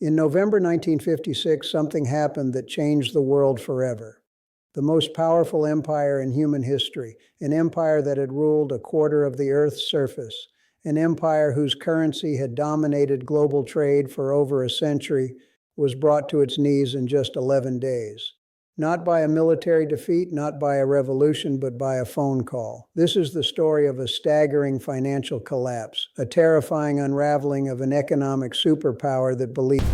In November 1956, something happened that changed the world forever. The most powerful empire in human history, an empire that had ruled a quarter of the Earth's surface, an empire whose currency had dominated global trade for over a century, was brought to its knees in just 11 days. Not by a military defeat, not by a revolution, but by a phone call. This is the story of a staggering financial collapse, a terrifying unraveling of an economic superpower that believed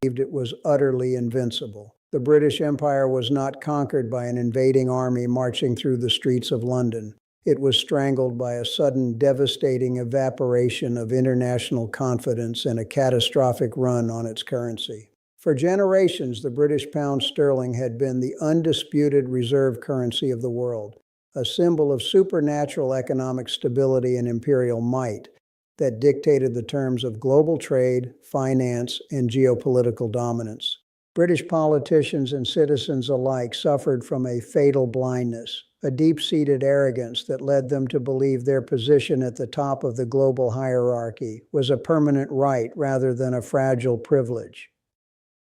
it was utterly invincible. The British Empire was not conquered by an invading army marching through the streets of London. It was strangled by a sudden, devastating evaporation of international confidence and a catastrophic run on its currency. For generations, the British pound sterling had been the undisputed reserve currency of the world, a symbol of supernatural economic stability and imperial might that dictated the terms of global trade, finance, and geopolitical dominance. British politicians and citizens alike suffered from a fatal blindness, a deep-seated arrogance that led them to believe their position at the top of the global hierarchy was a permanent right rather than a fragile privilege.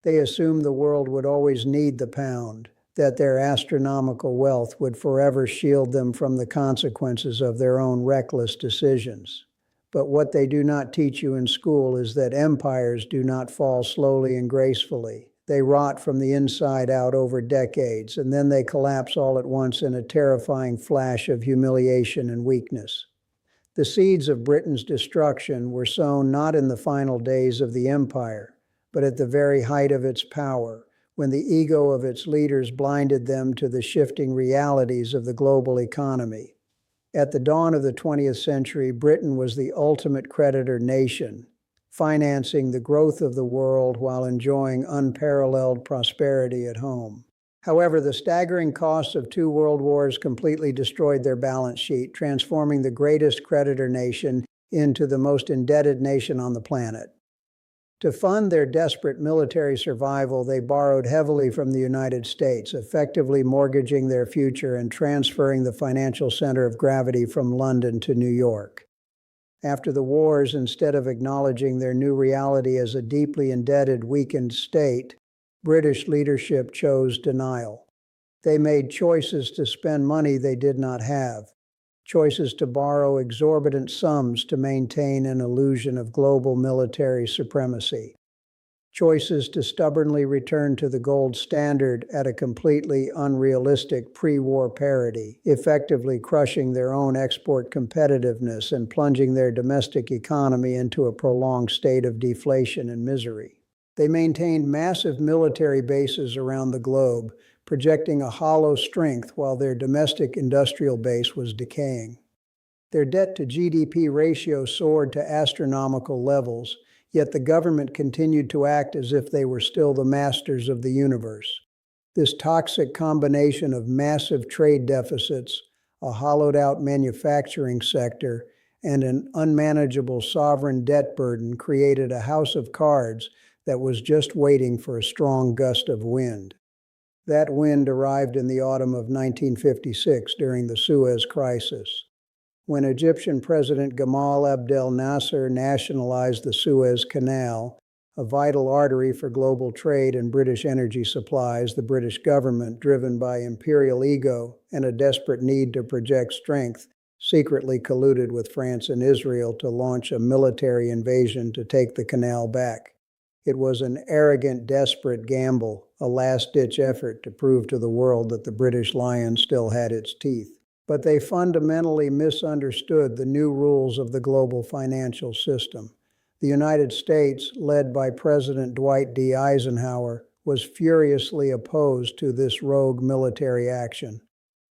They assumed the world would always need the pound, that their astronomical wealth would forever shield them from the consequences of their own reckless decisions. But what they do not teach you in school is that empires do not fall slowly and gracefully. They rot from the inside out over decades, and then they collapse all at once in a terrifying flash of humiliation and weakness. The seeds of Britain's destruction were sown not in the final days of the empire, but at the very height of its power, when the ego of its leaders blinded them to the shifting realities of the global economy. At the dawn of the 20th century, Britain was the ultimate creditor nation, financing the growth of the world while enjoying unparalleled prosperity at home. However, the staggering costs of 2 world wars completely destroyed their balance sheet, transforming the greatest creditor nation into the most indebted nation on the planet. To fund their desperate military survival, they borrowed heavily from the United States, effectively mortgaging their future and transferring the financial center of gravity from London to New York. After the wars, instead of acknowledging their new reality as a deeply indebted, weakened state, British leadership chose denial. They made choices to spend money they did not have, choices to borrow exorbitant sums to maintain an illusion of global military supremacy, choices to stubbornly return to the gold standard at a completely unrealistic pre-war parity, effectively crushing their own export competitiveness and plunging their domestic economy into a prolonged state of deflation and misery. They maintained massive military bases around the globe, projecting a hollow strength while their domestic industrial base was decaying. Their debt-to-GDP ratio soared to astronomical levels, yet the government continued to act as if they were still the masters of the universe. This toxic combination of massive trade deficits, a hollowed-out manufacturing sector, and an unmanageable sovereign debt burden created a house of cards that was just waiting for a strong gust of wind. That wind arrived in the autumn of 1956 during the Suez Crisis, when Egyptian President Gamal Abdel Nasser nationalized the Suez Canal, a vital artery for global trade and British energy supplies. The British government, driven by imperial ego and a desperate need to project strength, secretly colluded with France and Israel to launch a military invasion to take the canal back. It was an arrogant, desperate gamble, a last-ditch effort to prove to the world that the British lion still had its teeth. But they fundamentally misunderstood the new rules of the global financial system. The United States, led by President Dwight D. Eisenhower, was furiously opposed to this rogue military action.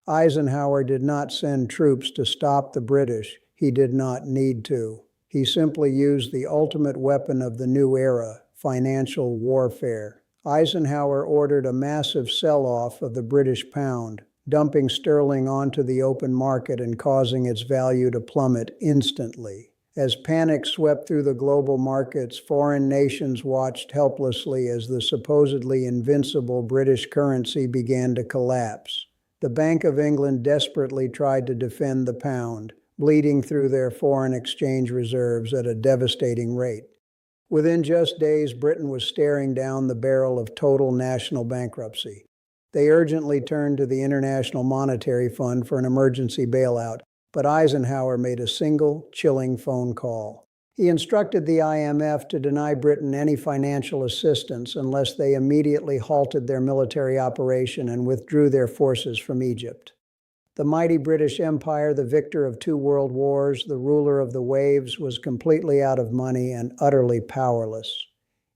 Eisenhower did not send troops to stop the British. He did not need to. He simply used the ultimate weapon of the new era, financial warfare. Eisenhower ordered a massive sell-off of the British pound, dumping sterling onto the open market and causing its value to plummet instantly. As panic swept through the global markets, foreign nations watched helplessly as the supposedly invincible British currency began to collapse. The Bank of England desperately tried to defend the pound, bleeding through their foreign exchange reserves at a devastating rate. Within just days, Britain was staring down the barrel of total national bankruptcy. They urgently turned to the International Monetary Fund for an emergency bailout, but Eisenhower made a single, chilling phone call. He instructed the IMF to deny Britain any financial assistance unless they immediately halted their military operation and withdrew their forces from Egypt. The mighty British Empire, the victor of 2 world wars, the ruler of the waves, was completely out of money and utterly powerless.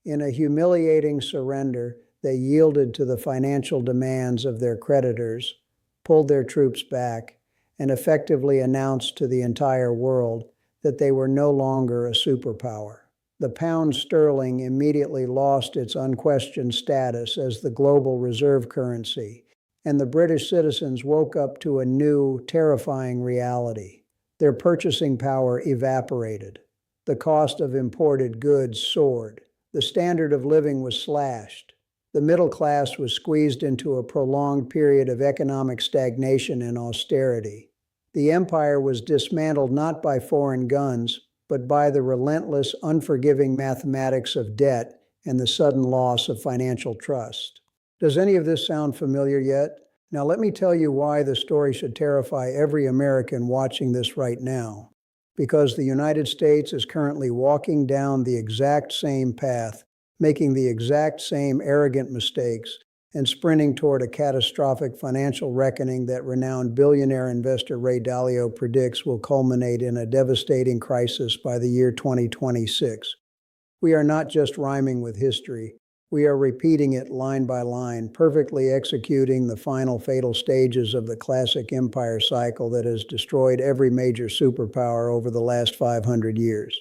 In a humiliating surrender, they yielded to the financial demands of their creditors, pulled their troops back, and effectively announced to the entire world that they were no longer a superpower. The pound sterling immediately lost its unquestioned status as the global reserve currency, and the British citizens woke up to a new, terrifying reality. Their purchasing power evaporated. The cost of imported goods soared. The standard of living was slashed. The middle class was squeezed into a prolonged period of economic stagnation and austerity. The empire was dismantled not by foreign guns, but by the relentless, unforgiving mathematics of debt and the sudden loss of financial trust. Does any of this sound familiar yet? Now let me tell you why the story should terrify every American watching this right now. Because the United States is currently walking down the exact same path, making the exact same arrogant mistakes, and sprinting toward a catastrophic financial reckoning that renowned billionaire investor Ray Dalio predicts will culminate in a devastating crisis by the year 2026. We are not just rhyming with history. We are repeating it line by line, perfectly executing the final fatal stages of the classic empire cycle that has destroyed every major superpower over the last 500 years.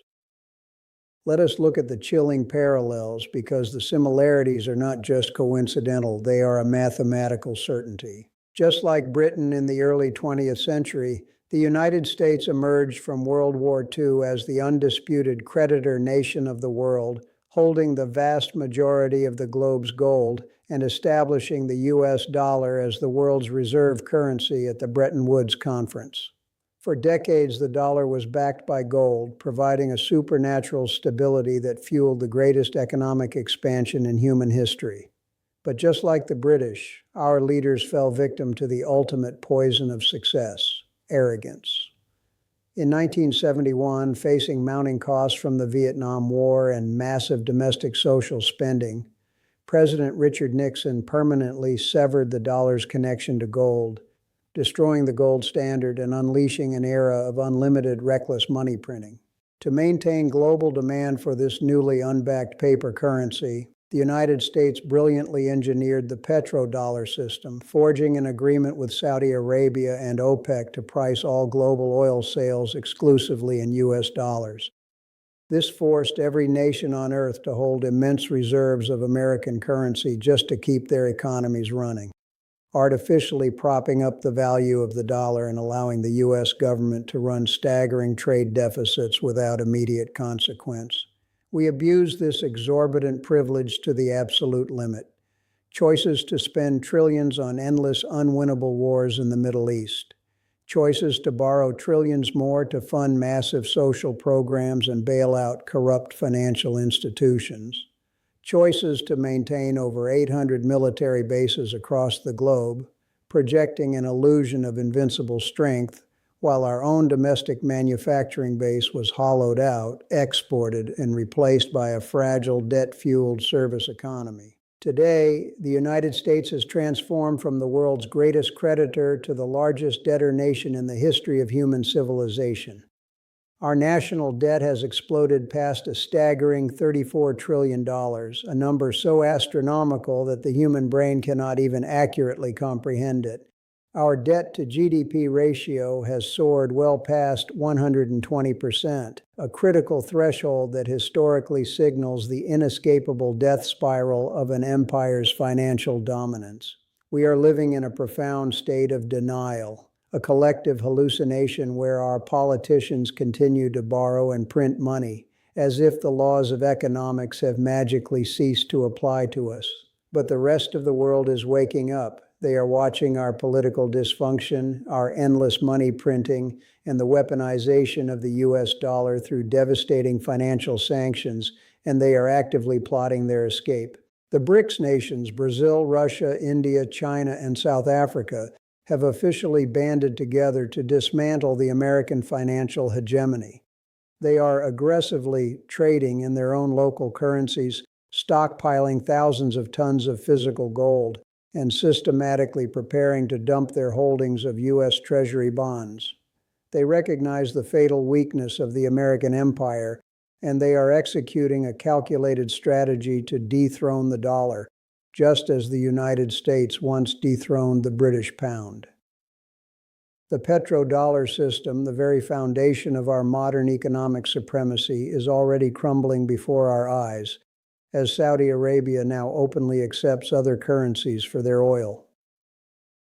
Let us look at the chilling parallels, because the similarities are not just coincidental, they are a mathematical certainty. Just like Britain in the early 20th century, the United States emerged from World War II as the undisputed creditor nation of the world, holding the vast majority of the globe's gold and establishing the US dollar as the world's reserve currency at the Bretton Woods Conference. For decades, the dollar was backed by gold, providing a supernatural stability that fueled the greatest economic expansion in human history. But just like the British, our leaders fell victim to the ultimate poison of success: arrogance. In 1971, facing mounting costs from the Vietnam War and massive domestic social spending, President Richard Nixon permanently severed the dollar's connection to gold, destroying the gold standard and unleashing an era of unlimited, reckless money printing. To maintain global demand for this newly unbacked paper currency, the United States brilliantly engineered the petrodollar system, forging an agreement with Saudi Arabia and OPEC to price all global oil sales exclusively in US dollars. This forced every nation on earth to hold immense reserves of American currency just to keep their economies running, artificially propping up the value of the dollar and allowing the U.S. government to run staggering trade deficits without immediate consequence. We abuse this exorbitant privilege to the absolute limit. Choices to spend trillions on endless, unwinnable wars in the Middle East. Choices to borrow trillions more to fund massive social programs and bail out corrupt financial institutions. Choices to maintain over 800 military bases across the globe, projecting an illusion of invincible strength, while our own domestic manufacturing base was hollowed out, exported, and replaced by a fragile, debt-fueled service economy. Today, the United States has transformed from the world's greatest creditor to the largest debtor nation in the history of human civilization. Our national debt has exploded past a staggering $34 trillion, a number so astronomical that the human brain cannot even accurately comprehend it. Our debt-to-GDP ratio has soared well past 120%, a critical threshold that historically signals the inescapable death spiral of an empire's financial dominance. We are living in a profound state of denial, a collective hallucination where our politicians continue to borrow and print money, as if the laws of economics have magically ceased to apply to us. But the rest of the world is waking up. They are watching our political dysfunction, our endless money printing, and the weaponization of the US dollar through devastating financial sanctions, and they are actively plotting their escape. The BRICS nations, Brazil, Russia, India, China, and South Africa, have officially banded together to dismantle the American financial hegemony. They are aggressively trading in their own local currencies, stockpiling thousands of tons of physical gold, and systematically preparing to dump their holdings of U.S. Treasury bonds. They recognize the fatal weakness of the American empire, and they are executing a calculated strategy to dethrone the dollar, just as the United States once dethroned the British pound. The petrodollar system, the very foundation of our modern economic supremacy, is already crumbling before our eyes, as Saudi Arabia now openly accepts other currencies for their oil.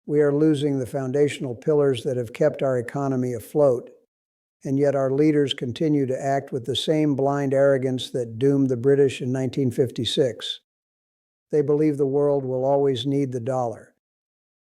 We are losing the foundational pillars that have kept our economy afloat, and yet our leaders continue to act with the same blind arrogance that doomed the British in 1956. They believe the world will always need the dollar.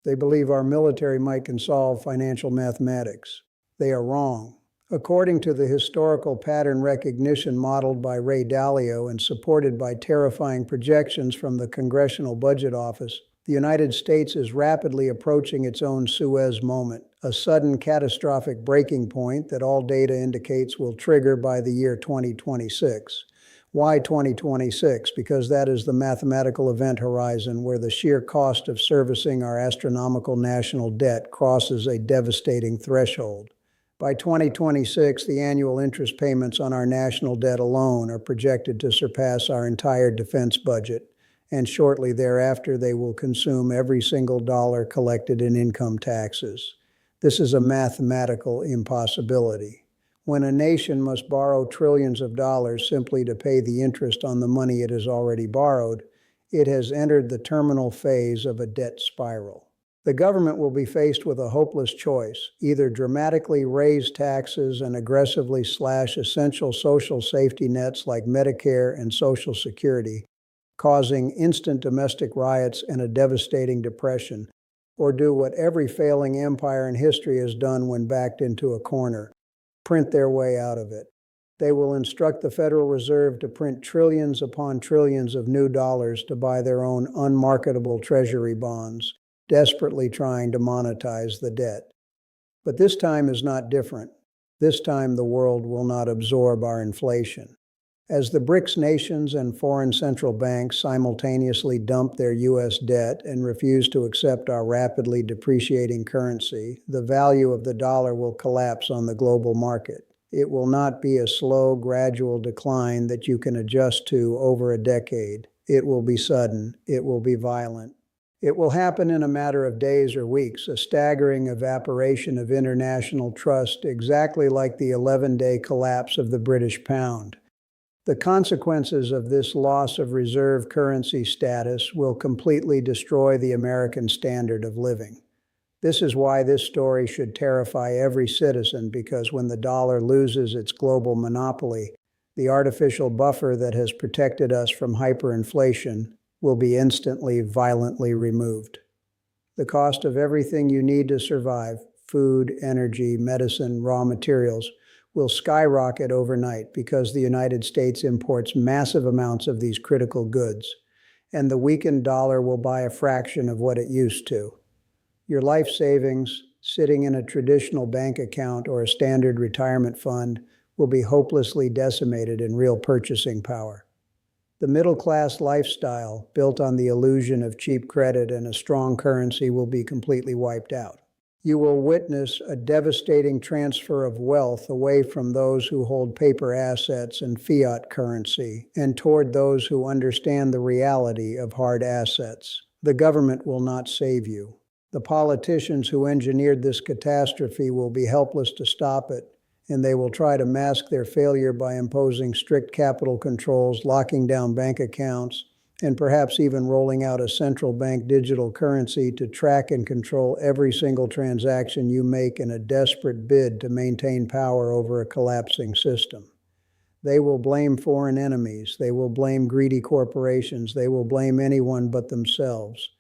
They believe our military might can solve financial mathematics. They are wrong. According to the historical pattern recognition modeled by Ray Dalio and supported by terrifying projections from the Congressional Budget Office, the United States is rapidly approaching its own Suez moment, a sudden catastrophic breaking point that all data indicates will trigger by the year 2026. Why 2026? Because that is the mathematical event horizon where the sheer cost of servicing our astronomical national debt crosses a devastating threshold. By 2026, the annual interest payments on our national debt alone are projected to surpass our entire defense budget, and shortly thereafter they will consume every single dollar collected in income taxes. This is a mathematical impossibility. When a nation must borrow trillions of dollars simply to pay the interest on the money it has already borrowed, it has entered the terminal phase of a debt spiral. The government will be faced with a hopeless choice: either dramatically raise taxes and aggressively slash essential social safety nets like Medicare and Social Security, causing instant domestic riots and a devastating depression, or do what every failing empire in history has done when backed into a corner: print their way out of it. They will instruct the Federal Reserve to print trillions upon trillions of new dollars to buy their own unmarketable treasury bonds, desperately trying to monetize the debt. But this time is not different. This time the world will not absorb our inflation. As the BRICS nations and foreign central banks simultaneously dump their U.S. debt and refuse to accept our rapidly depreciating currency, the value of the dollar will collapse on the global market. It will not be a slow, gradual decline that you can adjust to over a decade. It will be sudden. It will be violent. It will happen in a matter of days or weeks, a staggering evaporation of international trust, exactly like the 11-day collapse of the British pound. The consequences of this loss of reserve currency status will completely destroy the American standard of living. This is why this story should terrify every citizen, because when the dollar loses its global monopoly, the artificial buffer that has protected us from hyperinflation will be instantly, violently removed. The cost of everything you need to survive, food, energy, medicine, raw materials, will skyrocket overnight because the United States imports massive amounts of these critical goods, and the weakened dollar will buy a fraction of what it used to. Your life savings, sitting in a traditional bank account or a standard retirement fund, will be hopelessly decimated in real purchasing power. The middle-class lifestyle, built on the illusion of cheap credit and a strong currency, will be completely wiped out. You will witness a devastating transfer of wealth away from those who hold paper assets and fiat currency and toward those who understand the reality of hard assets. The government will not save you. The politicians who engineered this catastrophe will be helpless to stop it, and they will try to mask their failure by imposing strict capital controls, locking down bank accounts, and perhaps even rolling out a central bank digital currency to track and control every single transaction you make in a desperate bid to maintain power over a collapsing system. They will blame foreign enemies. They will blame greedy corporations. They will blame anyone but themselves.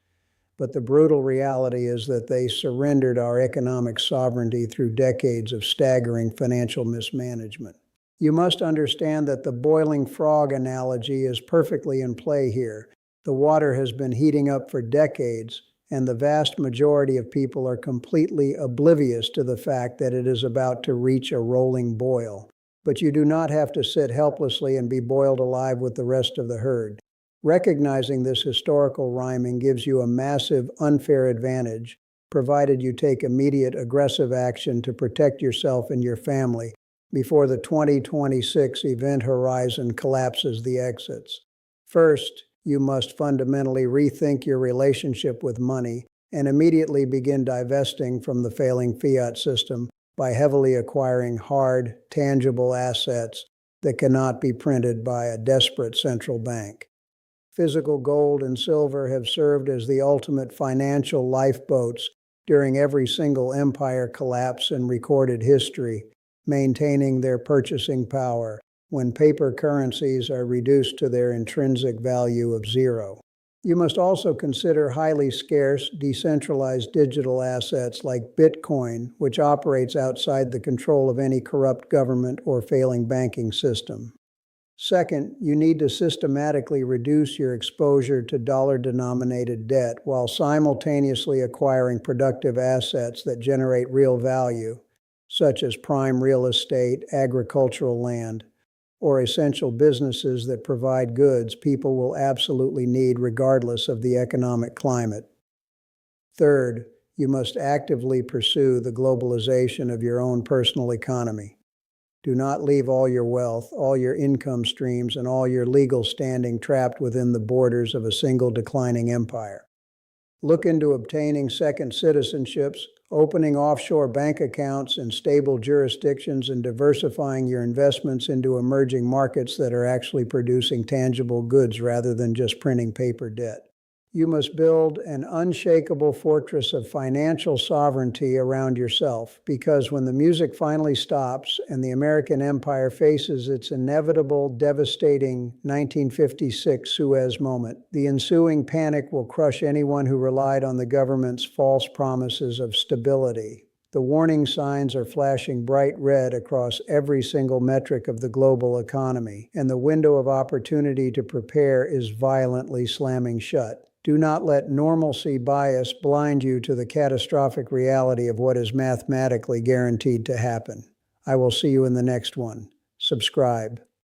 but the brutal reality is that they surrendered our economic sovereignty through decades of staggering financial mismanagement. You must understand that the boiling frog analogy is perfectly in play here. The water has been heating up for decades, and the vast majority of people are completely oblivious to the fact that it is about to reach a rolling boil. But you do not have to sit helplessly and be boiled alive with the rest of the herd. Recognizing this historical rhyming gives you a massive, unfair advantage, provided you take immediate aggressive action to protect yourself and your family before the 2026 event horizon collapses the exits. First, you must fundamentally rethink your relationship with money and immediately begin divesting from the failing fiat system by heavily acquiring hard, tangible assets that cannot be printed by a desperate central bank. Physical gold and silver have served as the ultimate financial lifeboats during every single empire collapse in recorded history, maintaining their purchasing power when paper currencies are reduced to their intrinsic value of zero. You must also consider highly scarce, decentralized digital assets like Bitcoin, which operates outside the control of any corrupt government or failing banking system. Second, you need to systematically reduce your exposure to dollar-denominated debt while simultaneously acquiring productive assets that generate real value, such as prime real estate, agricultural land, or essential businesses that provide goods people will absolutely need regardless of the economic climate. Third, you must actively pursue the globalization of your own personal economy. Do not leave all your wealth, all your income streams, and all your legal standing trapped within the borders of a single declining empire. Look into obtaining second citizenships, opening offshore bank accounts in stable jurisdictions, and diversifying your investments into emerging markets that are actually producing tangible goods rather than just printing paper debt. You must build an unshakable fortress of financial sovereignty around yourself, because when the music finally stops and the American empire faces its inevitable, devastating 1956 Suez moment, the ensuing panic will crush anyone who relied on the government's false promises of stability. The warning signs are flashing bright red across every single metric of the global economy, and the window of opportunity to prepare is violently slamming shut. Do not let normalcy bias blind you to the catastrophic reality of what is mathematically guaranteed to happen. I will see you in the next one. Subscribe.